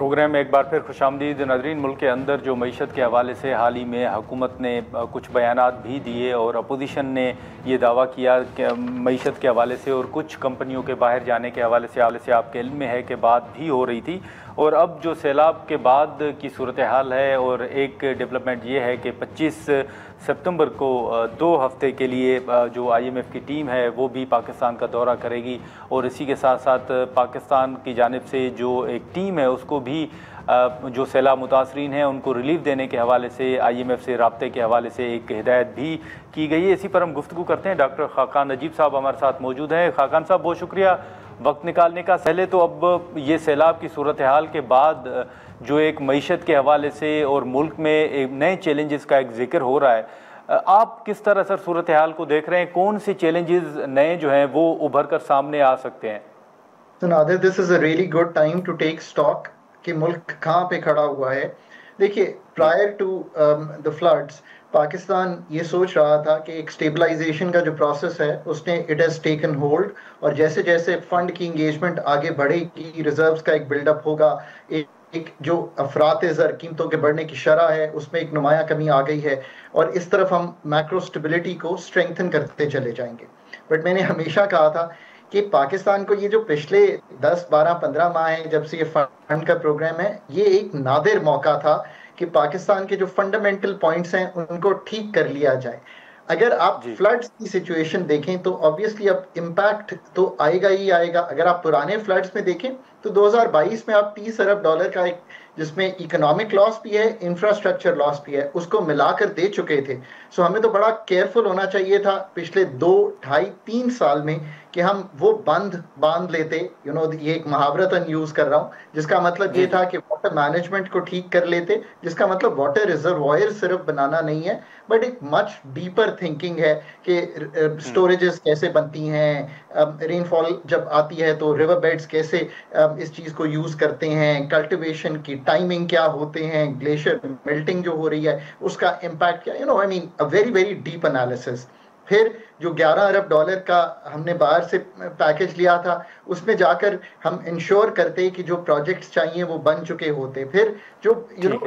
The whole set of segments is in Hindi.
प्रोग्राम में एक बार फिर खुशामदीद नाज़रीन। मुल्क के अंदर जो मईशत के हवाले से हाल ही में हुकूमत ने कुछ बयानात भी दिए और अपोजिशन ने ये दावा किया कि मईशत के हवाले से और कुछ कंपनियों के बाहर जाने के हवाले से आपके इल्म में है कि बात भी हो रही थी। और अब जो सैलाब के बाद की सूरत हाल है और एक डेवलपमेंट ये है कि 25 सितंबर को 2 हफ्ते के लिए जो IMF की टीम है वो भी पाकिस्तान का दौरा करेगी और इसी के साथ साथ पाकिस्तान की जानिब से जो एक टीम है उसको भी जो सैलाब मुतासरीन हैं उनको रिलीफ देने के हवाले से IMF से रब्ते के हवाले से एक हिदायत भी की गई है। इसी पर हम गुफ्तगू करते हैं। डॉक्टर खाकान नजीब साहब हमारे साथ मौजूद हैं। खाकान साहब बहुत शुक्रिया वक्त निकालने का। पहले तो अब ये सैलाब की सूरत हाल के बाद जो एक मईशत के हवाले से और मुल्क में एक नए चैलेंजेस का एक जिक्र हो रहा है, आप किस तरह सर सूरत हाल को देख रहे हैं? कौन से चैलेंजेस नए जो हैं वो उभर कर सामने आ सकते हैं? So Nadir, this is a really good time to take stock कि मुल्क कहाँ पे खड़ा हुआ है। देखिए, prior to the floods Pakistan ये सोच रहा था कि एक स्टेबलाइजेशन का जो प्रोसेस है उसने इट हैज़ टेकन होल्ड, और जैसे जैसे फंड की इंगेजमेंट आगे बढ़ेगी, रिजर्व्स का एक बिल्डअप होगा, एक जो अफरात ज़र कीमतों के बढ़ने की शरह है उसमें एक नुमाया कमी आ गई है, और इस तरफ हम मैक्रो स्टेबिलिटी को स्ट्रेंथन करते चले जाएंगे। बट मैंने हमेशा कहा था कि पाकिस्तान को ये जो पिछले 10, 12, 15 माह हैं जब से ये फंड का प्रोग्राम है, ये एक नादिर मौका था कि पाकिस्तान के जो फंडामेंटल पॉइंट्स हैं उनको ठीक कर लिया जाए। अगर आप फ्लड्स की सिचुएशन देखें तो ऑब्वियसली अब इम्पैक्ट तो आएगा ही आएगा। अगर आप पुराने फ्लड्स में देखें तो 2022 में आप 30 अरब डॉलर का एक, जिसमें इकोनॉमिक लॉस भी है, इंफ्रास्ट्रक्चर लॉस भी है, उसको मिलाकर दे चुके थे। सो हमें तो बड़ा केयरफुल होना चाहिए था पिछले 2, 2.5, 3 साल में कि हम वो बांध लेते। ये एक मुहावरतन यूज कर रहा हूँ, जिसका मतलब ये था कि वाटर मैनेजमेंट को ठीक कर लेते, जिसका मतलब वाटर रिजर्वायर सिर्फ बनाना नहीं है बट एक मच डीपर थिंकिंग है कि स्टोरेजेस कैसे बनती हैं, रेनफॉल जब आती है तो रिवर बेड्स कैसे इस चीज को यूज करते हैं, कल्टीवेशन की टाइमिंग क्या होते हैं, ग्लेशियर मेल्टिंग जो हो रही है उसका इम्पैक्ट क्या, I mean a very very deep analysis. फिर जो 11 अरब डॉलर का हमने बाहर से पैकेज लिया था उसमें जाकर हम इंश्योर करते कि जो प्रोजेक्ट्स चाहिए वो बन चुके होते। फिर जो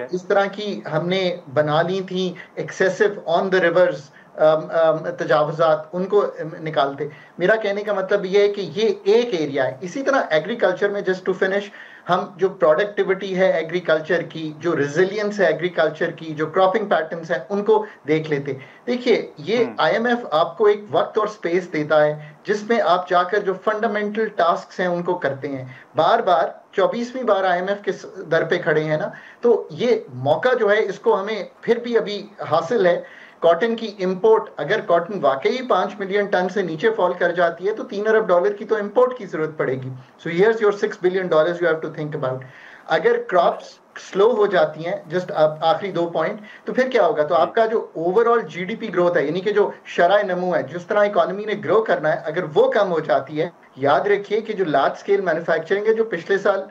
इस तरह की हमने बना ली थी एक्सेसिव ऑन द रिवर्स तजावुजात, उनको निकालते। मेरा कहने का मतलब ये है कि ये एक एरिया है। इसी तरह एग्रीकल्चर में, जस्ट टू फिनिश, हम जो प्रोडक्टिविटी है एग्रीकल्चर की, जो रेजिलियंस है एग्रीकल्चर की, जो क्रॉपिंग पैटर्न्स हैं, उनको देख लेते। देखिए, ये IMF आपको एक वक्त और स्पेस देता है जिसमें आप जाकर जो फंडामेंटल टास्क हैं उनको करते हैं। बार बार 24वीं बार IMF के दर पे खड़े हैं ना, तो ये मौका जो है इसको हमें फिर भी अभी हासिल है। कॉटन की इंपोर्ट, अगर कॉटन वाकई 5 मिलियन टन से नीचे फॉल कर जाती है तो 3 अरब डॉलर की तो इंपोर्ट की जरूरत पड़ेगी। So here's your 6 billion dollars you have to think about. अगर क्रॉप्स स्लो हो जाती हैं, जस्ट आखिरी 2 पॉइंट, तो फिर क्या होगा? तो आपका जो ओवरऑल GDP ग्रोथ है, यानी कि जो शरह नमू है, जिस तरह इकोनॉमी ने ग्रो करना है, अगर वो कम हो जाती है, याद रखिए कि जो लार्ज स्केल मैन्युफैक्चरिंग है जो पिछले साल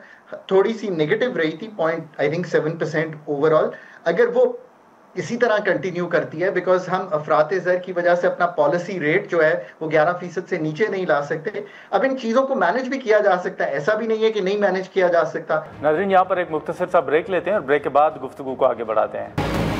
थोड़ी सी नेगेटिव रही थी, 7% ओवरऑल, अगर वो इसी तरह कंटिन्यू करती है, बिकॉज हम अफरात ज़र की वजह से अपना पॉलिसी रेट जो है वो 11% से नीचे नहीं ला सकते। अब इन चीज़ों को मैनेज भी किया जा सकता है, ऐसा भी नहीं है कि नहीं मैनेज किया जा सकता। नाज़रीन, यहाँ पर एक मुख्तसर सा ब्रेक लेते हैं और ब्रेक के बाद गुफ्तगू को आगे बढ़ाते हैं।